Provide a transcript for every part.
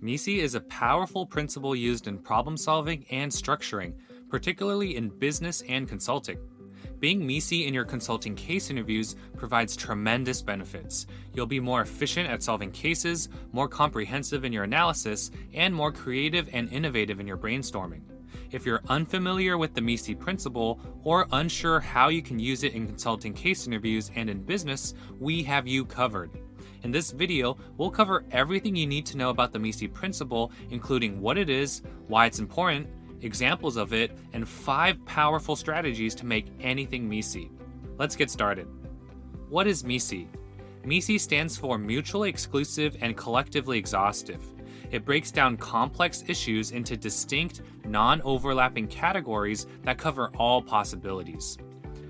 MECE is a powerful principle used in problem solving and structuring, particularly in business and consulting. Being MECE in your consulting case interviews provides tremendous benefits. You'll be more efficient at solving cases, more comprehensive in your analysis, and more creative and innovative in your brainstorming. If you're unfamiliar with the MECE principle or unsure how you can use it in consulting case interviews and in business, we have you covered. In this video, we'll cover everything you need to know about the MECE principle, including what it is, why it's important, examples of it, and 5 powerful strategies to make anything MECE. Let's get started. What is MECE? MECE stands for mutually exclusive and collectively exhaustive. It breaks down complex issues into distinct, non-overlapping categories that cover all possibilities.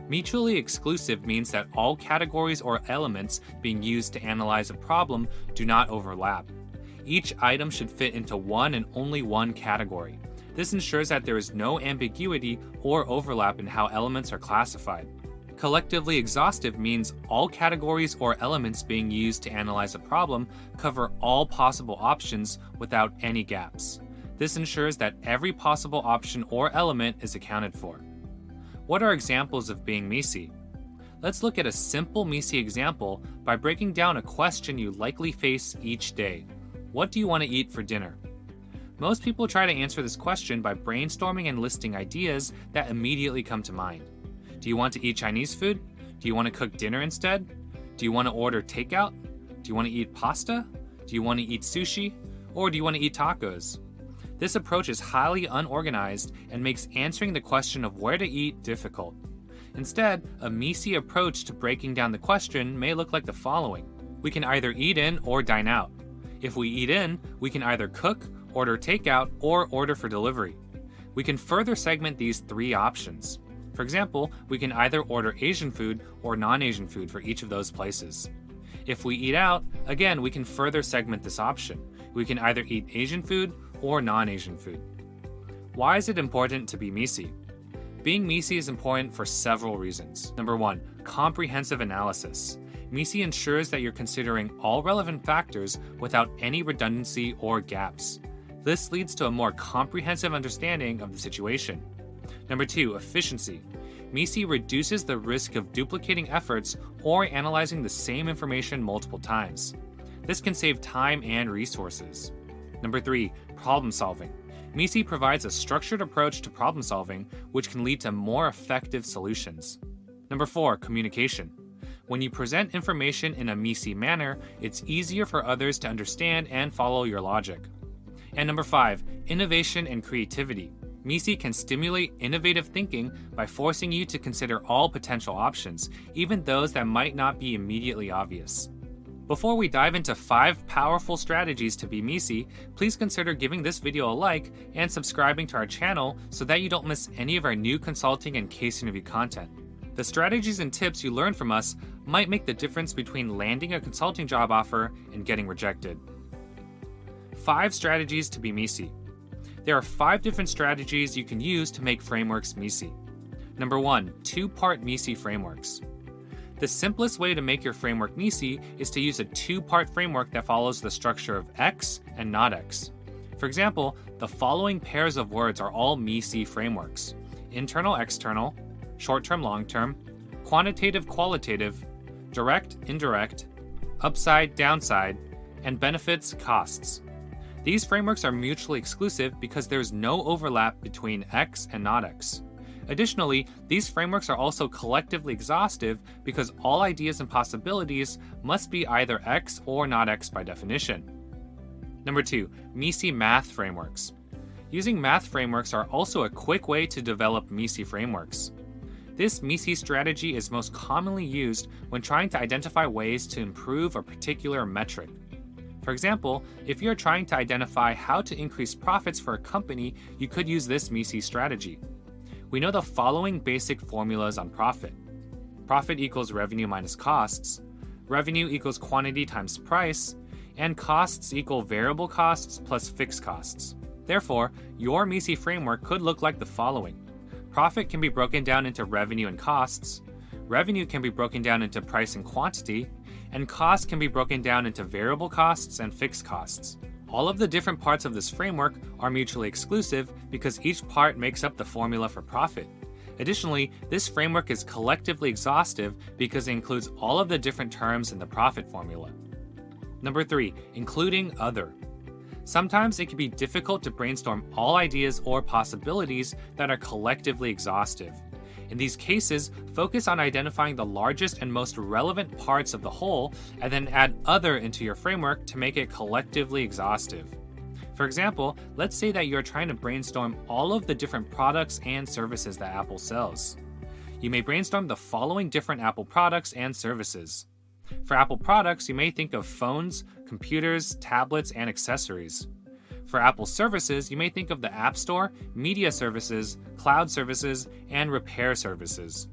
Mutually exclusive means that all categories or elements being used to analyze a problem do not overlap. Each item should fit into one and only one category. This ensures that there is no ambiguity or overlap in how elements are classified. Collectively exhaustive means all categories or elements being used to analyze a problem cover all possible options without any gaps. This ensures that every possible option or element is accounted for. What are examples of being MECE? Let's look at a simple MECE example by breaking down a question you likely face each day. What do you want to eat for dinner? Most people try to answer this question by brainstorming and listing ideas that immediately come to mind. Do you want to eat Chinese food? Do you want to cook dinner instead? Do you want to order takeout? Do you want to eat pasta? Do you want to eat sushi? Or do you want to eat tacos? This approach is highly unorganized and makes answering the question of where to eat difficult. Instead, a MECE approach to breaking down the question may look like the following. We can either eat in or dine out. If we eat in, we can either cook, order takeout, or order for delivery. We can further segment these 3 options. For example, we can either order Asian food or non-Asian food for each of those places. If we eat out, again, we can further segment this option. We can either eat Asian food or non-Asian food. Why is it important to be MECE? Being MECE is important for several reasons. Number 1, comprehensive analysis. MECE ensures that you're considering all relevant factors without any redundancy or gaps. This leads to a more comprehensive understanding of the situation. Number 2, efficiency. MECE reduces the risk of duplicating efforts or analyzing the same information multiple times. This can save time and resources. Number 3, problem solving. MECE provides a structured approach to problem solving, which can lead to more effective solutions. Number 4, communication. When you present information in a MECE manner, it's easier for others to understand and follow your logic. And number 5, innovation and creativity. MECE can stimulate innovative thinking by forcing you to consider all potential options, even those that might not be immediately obvious. Before we dive into 5 powerful strategies to be MECE, please consider giving this video a like and subscribing to our channel so that you don't miss any of our new consulting and case interview content. The strategies and tips you learn from us might make the difference between landing a consulting job offer and getting rejected. 5 strategies to be MECE. There are 5 different strategies you can use to make frameworks MECE. Number 1, 2-part MECE frameworks. The simplest way to make your framework MECE is to use a 2-part framework that follows the structure of X and not X. For example, the following pairs of words are all MECE frameworks: internal, external, short-term, long-term, quantitative, qualitative, direct, indirect, upside, downside, and benefits, costs. These frameworks are mutually exclusive because there's no overlap between X and not X. Additionally, these frameworks are also collectively exhaustive because all ideas and possibilities must be either X or not X by definition. Number 2, MECE math frameworks. Using math frameworks are also a quick way to develop MECE frameworks. This MECE strategy is most commonly used when trying to identify ways to improve a particular metric. For example, if you're trying to identify how to increase profits for a company, you could use this MECE strategy. We know the following basic formulas on profit. Profit equals revenue minus costs, revenue equals quantity times price, and costs equal variable costs plus fixed costs. Therefore, your MECE framework could look like the following. Profit can be broken down into revenue and costs, revenue can be broken down into price and quantity, and cost can be broken down into variable costs and fixed costs. All of the different parts of this framework are mutually exclusive because each part makes up the formula for profit. Additionally, this framework is collectively exhaustive because it includes all of the different terms in the profit formula. Number 3, including other. Sometimes it can be difficult to brainstorm all ideas or possibilities that are collectively exhaustive. In these cases, focus on identifying the largest and most relevant parts of the whole and then add other into your framework to make it collectively exhaustive. For example, let's say that you're trying to brainstorm all of the different products and services that Apple sells. You may brainstorm the following different Apple products and services. For Apple products, you may think of phones, computers, tablets, and accessories. For Apple services, you may think of the App Store, media services, cloud services, and repair services.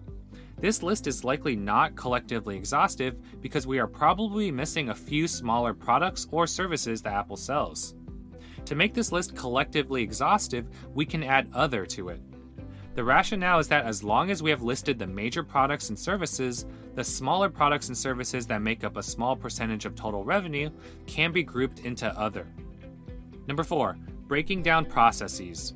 This list is likely not collectively exhaustive because we are probably missing a few smaller products or services that Apple sells. To make this list collectively exhaustive, we can add other to it. The rationale is that as long as we have listed the major products and services, the smaller products and services that make up a small percentage of total revenue can be grouped into other. Number 4, breaking down processes.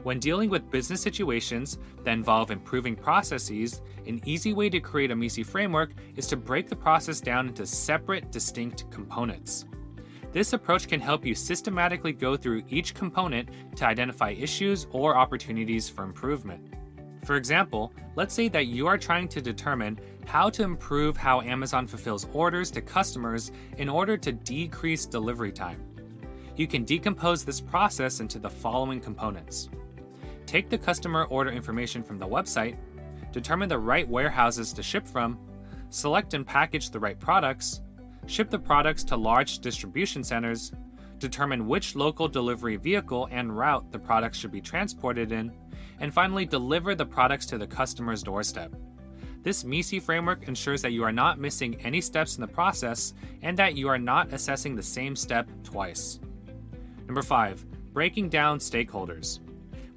When dealing with business situations that involve improving processes, an easy way to create a MECE framework is to break the process down into separate, distinct components. This approach can help you systematically go through each component to identify issues or opportunities for improvement. For example, let's say that you are trying to determine how to improve how Amazon fulfills orders to customers in order to decrease delivery time. You can decompose this process into the following components. Take the customer order information from the website, determine the right warehouses to ship from, select and package the right products, ship the products to large distribution centers, determine which local delivery vehicle and route the products should be transported in, and finally deliver the products to the customer's doorstep. This MECE framework ensures that you are not missing any steps in the process and that you are not assessing the same step twice. Number 5, breaking down stakeholders.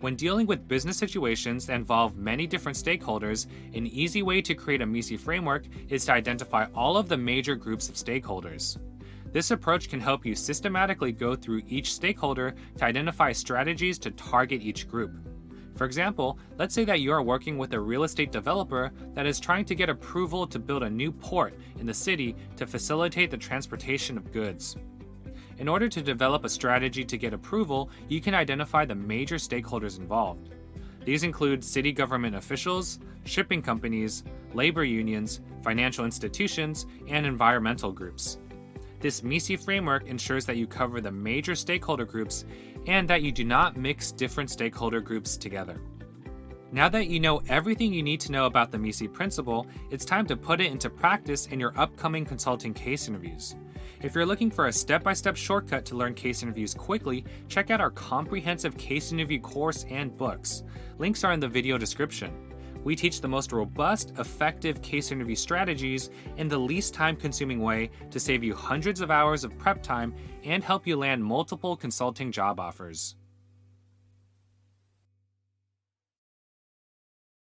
When dealing with business situations that involve many different stakeholders, an easy way to create a MECE framework is to identify all of the major groups of stakeholders. This approach can help you systematically go through each stakeholder to identify strategies to target each group. For example, let's say that you are working with a real estate developer that is trying to get approval to build a new port in the city to facilitate the transportation of goods. In order to develop a strategy to get approval, you can identify the major stakeholders involved. These include city government officials, shipping companies, labor unions, financial institutions, and environmental groups. This MECE framework ensures that you cover the major stakeholder groups and that you do not mix different stakeholder groups together. Now that you know everything you need to know about the MECE principle, it's time to put it into practice in your upcoming consulting case interviews. If you're looking for a step-by-step shortcut to learn case interviews quickly, check out our comprehensive case interview course and books. Links are in the video description. We teach the most robust, effective case interview strategies in the least time-consuming way to save you hundreds of hours of prep time and help you land multiple consulting job offers.